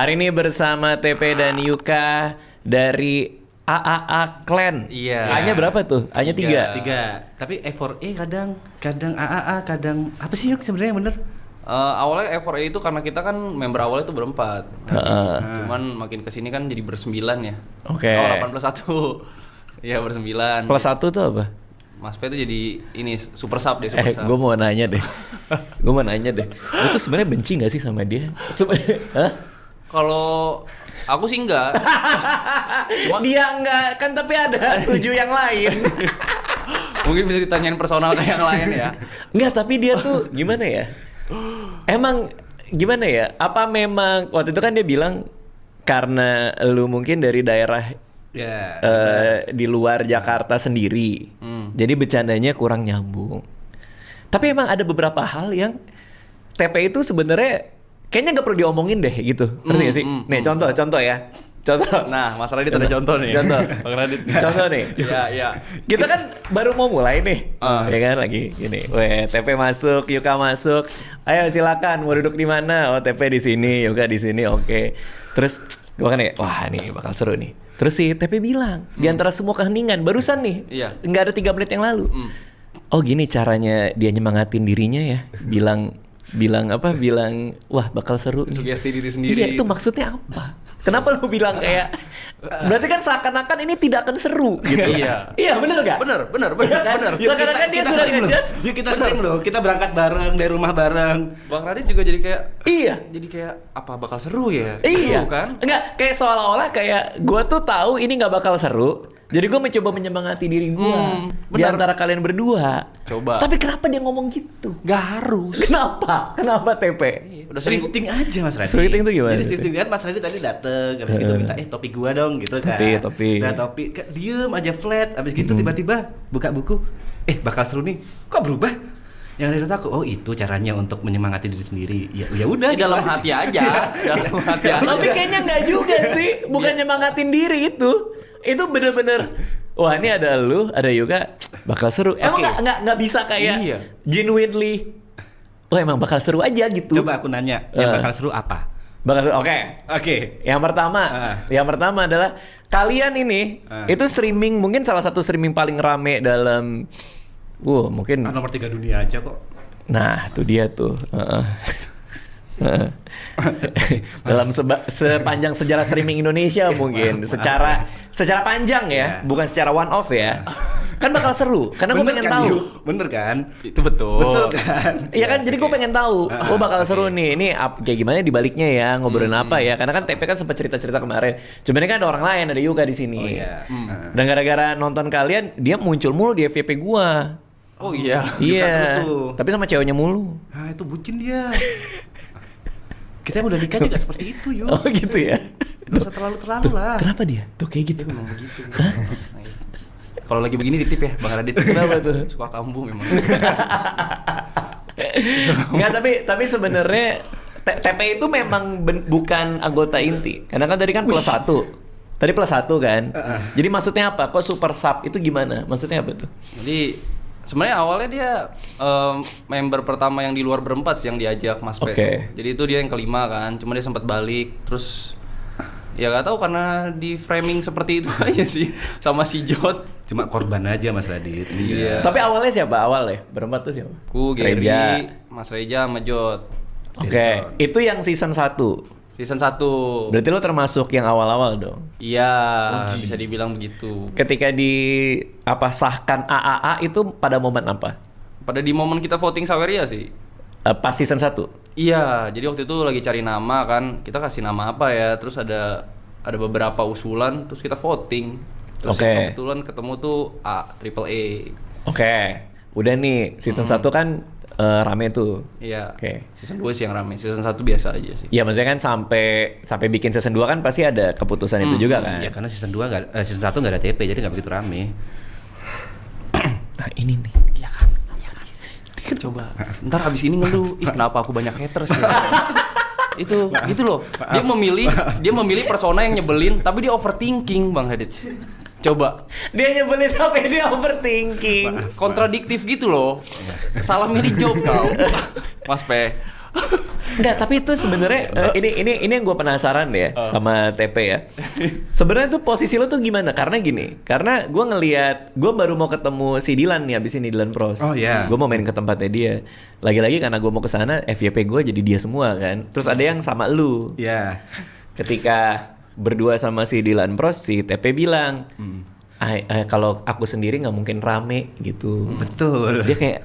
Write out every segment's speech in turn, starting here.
Hari ini bersama TP dan Yuka dari AAA Clan. Iya. A-nya berapa tuh? A-nya 3. 3. Tapi E4E kadang AAA, kadang apa sih Yuk sebenarnya yang bener? Awalnya E4E itu karena kita kan member awalnya itu berempat. Cuman makin kesini kan jadi bersembilan ya. Oke. 8 plus 1. Iya bersembilan. Plus 1 tuh apa? Mas P itu jadi ini super sub deh, super sub. Gue mau nanya deh. Gue tuh sebenarnya benci nggak sih sama dia? Hah? Kalau aku sih enggak. Dia enggak, kan tapi ada 7 yang lain. Mungkin bisa ditanyain personal ke yang lain ya. Enggak, tapi dia tuh gimana ya? Emang gimana ya? Apa memang waktu itu kan dia bilang karena lu mungkin dari daerah di luar Jakarta sendiri, jadi bercandanya kurang nyambung. Tapi emang ada beberapa hal yang TP itu sebenarnya kayaknya nggak perlu diomongin deh gitu. Ngerti gak sih? Nih contoh ya. Contoh. Nah, Mas Radit ada contoh nih. Bang Radit. Contoh nih. Iya. Kita kan baru mau mulai nih. Ya kan lagi gini. Weh, TP masuk, Yuka masuk. Ayo silakan mau duduk di mana? Oh, TP di sini, Yuka di sini. Oke. Terus gua kan ya, wah nih bakal seru nih. Terus si TP bilang, di antara semua keheningan barusan nih. Iya. Nggak ada 3 menit yang lalu. Oh, gini caranya dia nyemangatin dirinya ya. Bilang wah bakal seru nih. Sugesti diri sendiri. Iya, itu maksudnya apa? Kenapa lu bilang kayak berarti kan seakan-akan ini tidak akan seru gitu. Iya. Iya, bener gak? Bener. Seakan-akan dia sudah ngejudge. Yuk kita sering loh, kita berangkat bareng dari rumah bareng. Bang Radit juga jadi kayak Iya. Jadi kayak apa bakal seru ya? Iya. Seru kan? Enggak, kayak seolah-olah kayak gua tuh tahu ini nggak bakal seru. Jadi gue mencoba menyemangati diri gue di antara kalian berdua. Coba. Tapi kenapa dia ngomong gitu? Gak harus. Kenapa? Kenapa TP? Udah swifting aja Mas Radit. Swifting tuh gimana? Jadi swifting kan Mas Radit tadi dateng, habis gitu minta topi gua dong gitu kan. Topi. Nah topi, diem aja flat, habis gitu tiba-tiba buka buku, bakal seru nih. Kok berubah? Yang dari aku, oh itu caranya untuk menyemangati diri sendiri. Ya udah. Di dalam hati aja. Dalam hati aja. Tapi kayaknya nggak juga sih, bukan nyemangatin diri itu. Itu bener-bener, wah ini ada lu, ada Yuka, bakal seru. Emang nggak bisa kayak genuinely, oh emang bakal seru aja gitu. Coba aku nanya, yang bakal seru apa? Bakal seru, oke. Yang pertama adalah kalian ini itu streaming, mungkin salah satu streaming paling rame dalam, mungkin. Nomor 3 dunia aja kok. Nah, itu dia tuh. Dalam sepanjang sejarah streaming Indonesia mungkin secara panjang ya, bukan secara one off ya. Kan bakal seru karena gue pengen tahu. Bener kan? Itu betul Kan? Iya kan, jadi gue pengen tahu. Bakal seru nih. Ini kayak gimana di baliknya ya, ngobrolin apa ya? Karena kan TP kan sempat cerita-cerita kemarin. Sebenarnya kan ada orang lain, ada Yuka di sini. Oh iya. Dan gara-gara nonton kalian, dia muncul mulu di FYP gua. Oh iya. Iya. Terus tuh. Tapi sama ceweknya mulu. Nah itu bucin dia. Kita yang udah nikah juga seperti itu yuk. Oh gitu ya. Gak usah terlalu lah. Kenapa dia? Tuh kayak gitu. Memang begitu. Kalau lagi begini titip ya Bang Radit. Kenapa tuh? Suka kambuh memang. Nggak, tapi sebenarnya TP itu memang bukan anggota inti. Karena kan tadi kan plus 1. Tadi plus 1 kan. Jadi maksudnya apa? Kok super sub itu gimana? Maksudnya apa tuh? Jadi sebenarnya awalnya dia member pertama yang di luar berempat sih yang diajak Mas P. Jadi itu dia yang kelima kan. Cuma dia sempat balik terus ya gak tahu karena di framing seperti itu aja sih sama si Jot. Cuma korban aja Mas Radit. Iya. Tapi awalnya siapa? Awalnya berempat tuh siapa? Gary, Mas Reja sama Jot. Itu yang season 1. Season 1. Berarti lo termasuk yang awal-awal dong? Iya, bisa dibilang begitu. Ketika sahkan AAA itu pada momen apa? Pada di momen kita voting Saweria sih. Pas season 1? Iya, jadi waktu itu lagi cari nama kan. Kita kasih nama apa ya? Terus ada beberapa usulan, terus kita voting. Terus kebetulan ketemu tuh Triple A. Udah nih, season 1 kan rame tuh. Iya. Season 2 sih yang rame. Season 1 biasa aja sih. Iya, maksudnya kan sampai bikin season 2 kan pasti ada keputusan itu juga kan. Iya, karena season 1 enggak ada TP jadi enggak begitu rame. Nah, ini nih. Iya kan. Coba. Ntar abis ini ngeluh, kenapa aku banyak haters ya? Itu gitu loh. Dia memilih persona yang nyebelin tapi dia overthinking Bang Radit. Coba. Dia nyebelin tapi dia overthinking. Kontradiktif gitu loh. Salah milih job kau. Mas P. Enggak, tapi itu sebenarnya ini yang gue penasaran ya sama TP ya. Sebenarnya tuh posisi lo tuh gimana? Karena gue ngelihat, gue baru mau ketemu si Dilan nih abis ini, Dilan Pros. Oh iya. Gue mau main ke tempatnya dia. Lagi-lagi karena gue mau ke sana, FYP gue jadi dia semua kan. Terus ada yang sama lu. Iya. Ketika berdua sama si Dilan Pros, si TP bilang, kalau aku sendiri nggak mungkin rame gitu. Betul. Dia kayak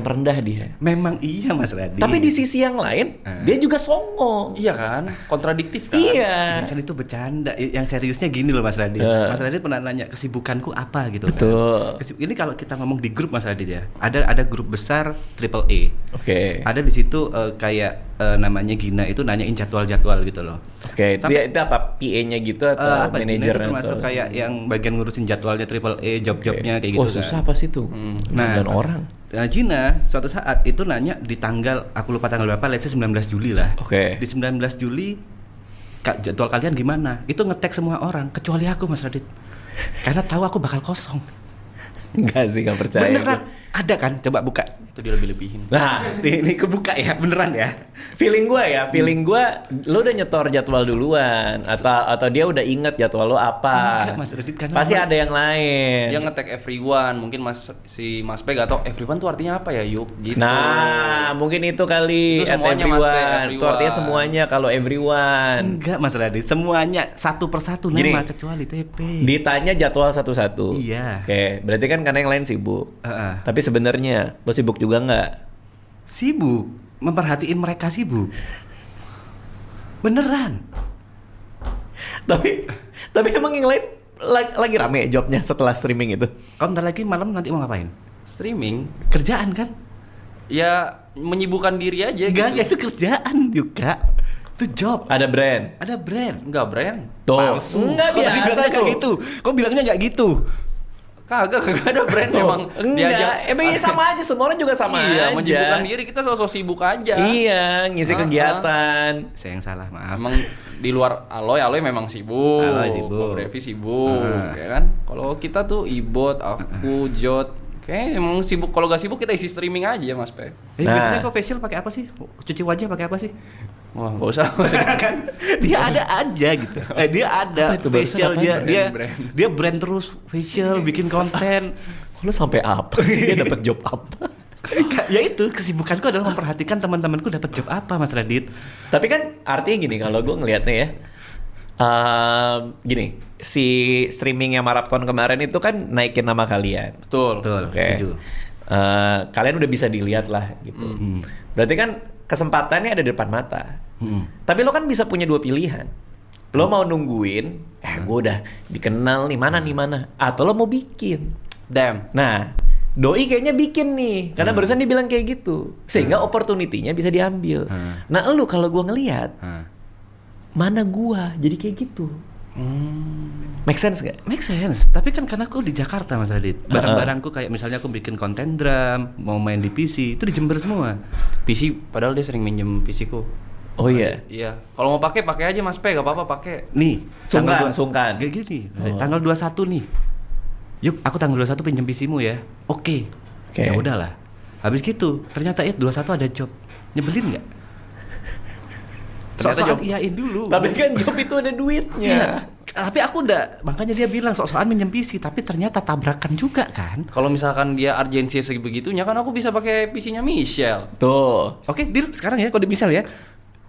merendah dia. Memang iya Mas Radit. Tapi di sisi yang lain, dia juga songong. Iya kan? Kontradiktif kan? Iya. Kan itu bercanda. Yang seriusnya gini loh Mas Radit. Mas Radit pernah nanya kesibukanku apa gitu. Betul. Kan. Ini kalau kita ngomong di grup Mas Radit ya. Ada grup besar AAA. Oke. Ada di situ kayak namanya Gina itu nanyain jadwal-jadwal gitu loh. Oke. Itu apa? PA-nya gitu atau manajer? Itu termasuk kayak yang bagian ngurusin jadwalnya AAA, job-jobnya kayak gitu. Oh susah apa sih tuh? 9 orang. Nah, Gina suatu saat itu nanya di tanggal, aku lupa tanggal berapa, let's say 19 Juli lah. Oke. Di 19 Juli jadwal kalian gimana? Itu nge-tag semua orang kecuali aku Mas Radit. Karena tahu aku bakal kosong. Enggak sih, enggak percaya. Beneran? Ada kan? Coba buka. Itu dia lebih-lebihin. Nah, Ini kebuka ya, beneran ya. feeling gue, lo udah nyetor jadwal duluan atau dia udah inget jadwal lo apa? Enggak, Mas Radit, karena pasti ada yang lain. Dia nge-tag everyone, mungkin si Mas P gak tau everyone tuh artinya apa ya, Yuk? Gitu. Nah, mungkin itu kali. Itu semuanya, Mas P, everyone. Itu artinya semuanya kalau everyone. Enggak Mas Radit, semuanya satu persatu nama Gini, kecuali TP. Ditanya jadwal satu-satu. Iya. Oke, berarti kan karena yang lain sibuk. Tapi sebenarnya lo sibuk juga nggak? Sibuk, memperhatiin mereka sibuk. Beneran. tapi emang yang lain lagi rame jobnya setelah streaming itu. Kau ntar lagi malam nanti mau ngapain? Streaming? Kerjaan kan? Ya menyibukkan diri aja Enggak, gitu. itu kerjaan juga. Itu job. Ada brand. Ada brand. Enggak brand. Tuh. Palsu. Enggak Kok tadi biasa bilangnya tuh. kayak gitu? Kok bilangnya nggak gitu? Kagak ada brand emang. Enggak. Emang sama aja, semua orang juga sama iya, aja. menyibukkan diri, kita sosok sibuk aja. Iya, ngisi kegiatan. Saya yang salah, maaf. Emang di luar Aloy memang sibuk. Aloy sibuk. Ko Brevi sibuk, ya kan? Kalau kita tuh Ibot, aku, Jot, kayak emang sibuk. Kalau gak sibuk kita isi streaming aja, Mas Pe. Biasanya kok facial pakai apa sih? Cuci wajah pakai apa sih? Wah, gak usah. Kan dia ada aja gitu. Dia ada Apa itu, facial, barusan dia Brand. dia brand terus facial, bikin konten. Lo sampai apa sih? Dia dapat job apa? Ya itu kesibukanku adalah memperhatikan teman-temanku dapat job apa, Mas Radit. Tapi kan artinya gini, kalau gue ngelihatnya ya, gini, si streamingnya Marathon kemarin itu kan naikin nama kalian. Betul. Betul, Oke. setuju. Kalian udah bisa dilihat lah gitu. Berarti kan kesempatannya ada di depan mata. Tapi lo kan bisa punya dua pilihan. Lo mau nungguin, gue udah dikenal nih, mana. Atau lo mau bikin. Damn. Nah, Doi kayaknya bikin nih, karena barusan dia bilang kayak gitu. Sehingga opportunity-nya bisa diambil. Nah, lo kalau gue ngelihat, mana gua jadi kayak gitu. Make sense gak? Make sense, tapi kan karena aku di Jakarta Mas Radit. Barang-barangku kayak misalnya aku bikin konten drum, mau main di PC, itu di Jember semua. PC, padahal dia sering minjem PC ku. Oh iya. Iya. Kalau mau pakai aja Mas P, gak apa-apa pakai. Nih, Sungkan. Kayak gini, tanggal 21 nih. Yuk, aku tanggal 21 pinjam PC-mu ya. Oke. Ya udahlah. Habis gitu, ternyata 21 ada job. Nyebelin nggak? Ternyata job iyain dulu. Tapi kan job itu ada duitnya. Iya. Tapi aku udah, makanya dia bilang sok-sokan minjem PC, tapi ternyata tabrakan juga kan. Kalau misalkan dia urgensi sebegitunya kan aku bisa pakai PC-nya Michelle. Tuh. Oke, deal sekarang ya, kode misal ya.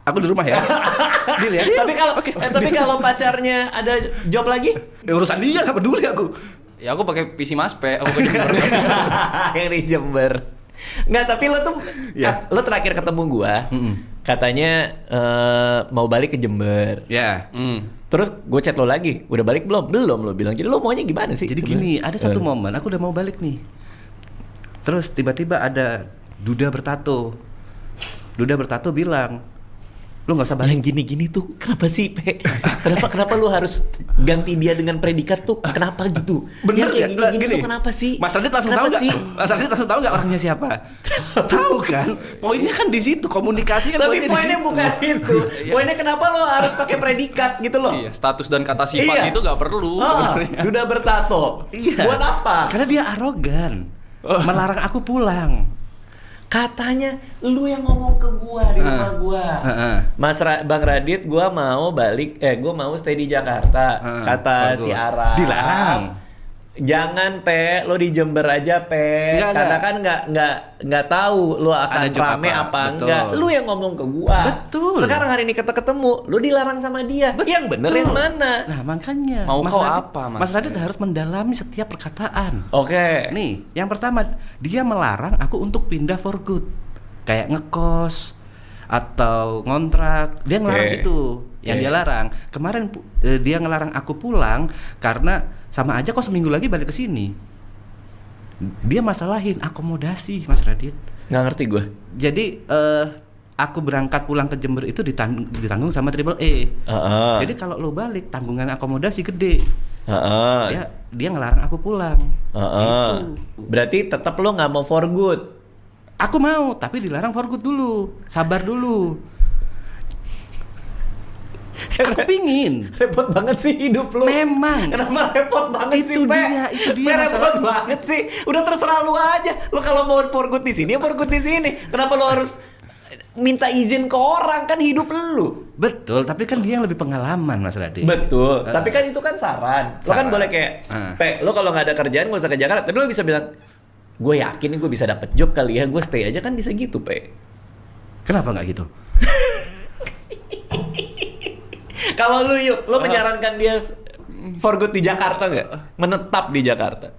Aku di rumah ya. Deal ya. Tapi kalau pacarnya ada job lagi, Urusan dia, gak peduli aku. Ya aku pakai PC Mas P, aku ke Jember. yang di Jember. Nggak, tapi lo tuh, lo terakhir ketemu gua, katanya mau balik ke Jember. Ya. Terus gue chat lo lagi, udah balik belum? Belum, lo bilang. Jadi lo maunya gimana sih? Jadi gini, ada satu momen aku udah mau balik nih. Terus tiba-tiba ada Duda bertato bilang, lu nggak usah balik. Yang gini-gini tuh kenapa sih, Pe? Kenapa lu harus ganti dia dengan predikat tuh? Kenapa gitu? Bener yang kayak ya? gini-gini tuh kenapa sih? Mas Radit langsung tahu nggak? Mas Radit langsung tahu nggak orangnya siapa? Tahu kan? Poinnya kan di situ, komunikasi kan. Tapi poinnya bukan itu. Poinnya kenapa lo harus pakai predikat gitu loh? Iya, status dan kata sifat itu nggak perlu sebenarnya. Duda bertato. Iya. Buat apa? Karena dia arogan, melarang aku pulang. katanya lu yang ngomong ke gua di rumah gua. Bang Radit, gua mau stay di Jakarta. Kata si Ara. Dilarang. Jangan lo di Jember aja karena kan nggak tahu lu akan rame apa enggak. Lu yang ngomong ke gua. Betul. Sekarang hari ini kita ketemu, lu dilarang sama dia. Betul. Yang bener yang mana? Nah makanya mau kau apa Mas Radit harus mendalami setiap perkataan. Oke. Nih, yang pertama dia melarang aku untuk pindah for good, kayak ngekos atau ngontrak. Dia ngelarang itu. Yang dia larang. Kemarin dia ngelarang aku pulang karena sama aja kok seminggu lagi balik ke sini. Dia masalahin akomodasi, Mas Radit. Nggak ngerti gue. Jadi aku berangkat pulang ke Jember itu ditanggung sama Triple E. Jadi kalau lo balik tanggungan akomodasi gede. Dia ngelarang aku pulang. Itu. Berarti tetap lo nggak mau for good. Aku mau, tapi dilarang for good dulu. Sabar dulu. Aku pingin. Repot banget sih hidup lu. Memang. Kenapa repot banget itu sih, itu dia repot banget sih. Udah terserah lu aja. Lu kalau mau for good di sini, ya for good di sini. Kenapa lu harus minta izin ke orang? Kan hidup lu. Betul, tapi kan dia yang lebih pengalaman, Mas Radit. Betul. Tapi kan itu kan saran. Lu kan boleh kayak, lu kalau nggak ada kerjaan gak usah ke Jakarta. Tapi lu bisa bilang, gue yakin nih gue bisa dapet job kali ya. Gue stay aja, kan bisa gitu, Kenapa nggak gitu? Kalau lu menyarankan dia for good di Jakarta nggak? Menetap di Jakarta?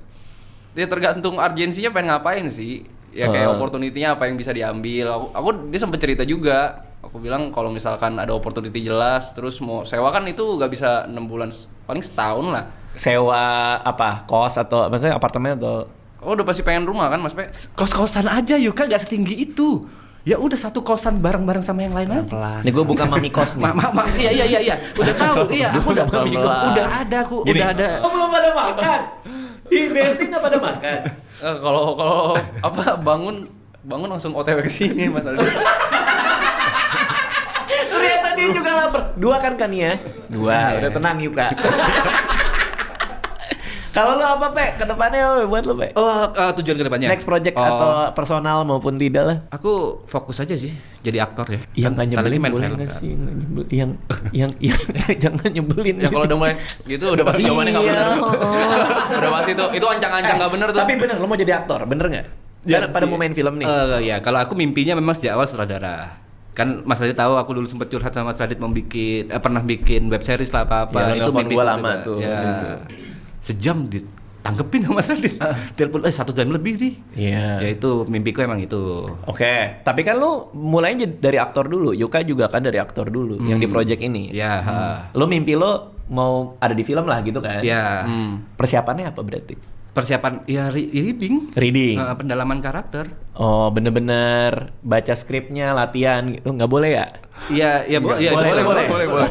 Dia tergantung urgensinya pengen ngapain sih. Ya kayak opportunity-nya apa yang bisa diambil. Dia sempat cerita juga. Aku bilang kalau misalkan ada opportunity jelas, terus mau sewa kan itu nggak bisa 6 bulan, paling setahun lah. Sewa apa? Kos atau maksudnya apartemen atau? Oh udah pasti pengen rumah kan Mas Pe? Kos-kosan aja Yuka, nggak setinggi itu. Ya udah satu kosan bareng-bareng sama yang lain aja. Nih gue buka mami kos nih. Iya. Udah tahu. Iya, aku udah mami kos. Udah ada. Oh, belum pada makan. Investing nggak pada makan. Kalau apa bangun langsung OTW ke sini Mas Aldi. Ternyata dia juga lapar. 2 kan ya? 2. Udah tenang Yuka. Kalau lo apa, Kedepannya buat lo, tujuan kedepannya? Next project atau personal maupun tidak lah. Aku fokus aja sih jadi aktor ya. Yang nggak nyebelin boleh nggak sih? Yang jangan nyebelin. Ya kalau udah mulai gitu udah pasti jawabannya nggak benar. Udah pasti itu ancang-ancang nggak benar tuh. Tapi bener, lo mau jadi aktor, bener nggak? Karena pada mau main film nih. Ya kalau aku mimpinya memang sejak awal sutradara. Kan Mas Radit tahu aku dulu sempat curhat sama Mas Radit pernah bikin web series lah apa-apa. Ya, itu mimpi gua lama tuh. Ya. Sejam ditanggepin sama Mas Radit. Telepon 1 jam lebih nih. Iya. Ya itu mimpiku emang itu. Oke, tapi kan lu mulainya dari aktor dulu. Yuka juga kan dari aktor dulu yang di project ini. Ya. Lu mimpi lo mau ada di film lah gitu kan? Ya. Persiapannya apa berarti? Persiapan ya reading. Pendalaman karakter. Oh, bener-bener baca skripnya, latihan gitu. Nggak boleh ya? Iya, boleh.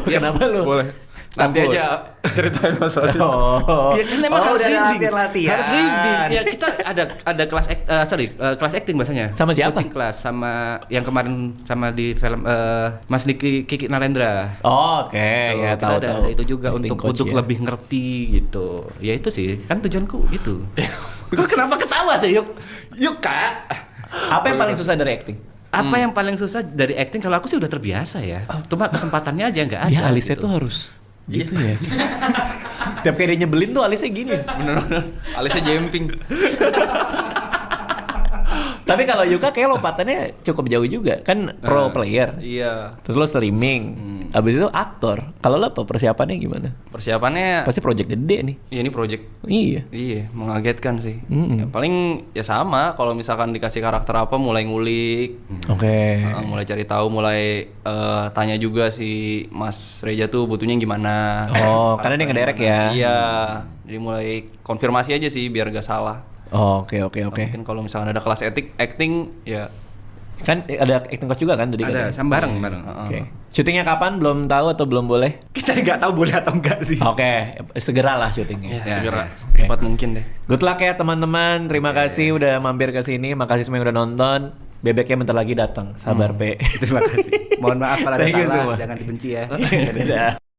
Kenapa lu? Boleh. Nanti aja ceritain masalah itu. Ya kan memang harus reading. Latihan. Harus reading. Ya kita ada kelas kelas acting bahasanya. Sama siapa? Acting kelas sama yang kemarin sama di film Mas Kiki Narendra. Oh, oke. Ya tahu. Ada itu juga acting untuk ya. lebih ngerti gitu. Ya itu sih kan tujuanku gitu. Kok kenapa ketawa sih, Yuk Kak. Apa yang paling susah dari acting? Apa yang paling susah dari acting? Kalau aku sih udah terbiasa ya. Cuma kesempatannya aja nggak ada. Dia alisnya gitu. tuh harus gitu ya. Tiap kali dia nyebelin tuh alisnya gini. Bener-bener. Alisnya jumping. Tapi kalau Yuka kayak lompatannya cukup jauh juga. Kan pro player. Iya. Terus lo streaming. Abis itu aktor. Kalau lo apa persiapannya gimana? Persiapannya pasti project gede nih. Iya, ini project. Iya, mengagetkan sih. Ya, paling ya sama kalau misalkan dikasih karakter apa mulai ngulik. Oke. Mulai cari tahu, mulai tanya juga si Mas Reja tuh butuhnya gimana. Oh, karena dia ngedirect ya. Iya. Jadi mulai konfirmasi aja sih biar gak salah. Oh, oke. Mungkin kalau misalkan ada kelas acting ya kan ada acting coach juga kan tadi ada kan? bareng. Oke. Syutingnya kapan? Belum tahu atau belum boleh? Kita nggak tahu boleh atau enggak sih. Oke, segeralah syutingnya. Ya, segera. Cepat mungkin deh. Good luck ya teman-teman. Terima kasih udah mampir ke sini. Makasih semua yang udah nonton. Bebeknya bentar lagi datang. Sabar, Pe. Terima kasih. Mohon maaf kalau ada Thank you salah. Semua. Jangan dibenci ya. Dadah.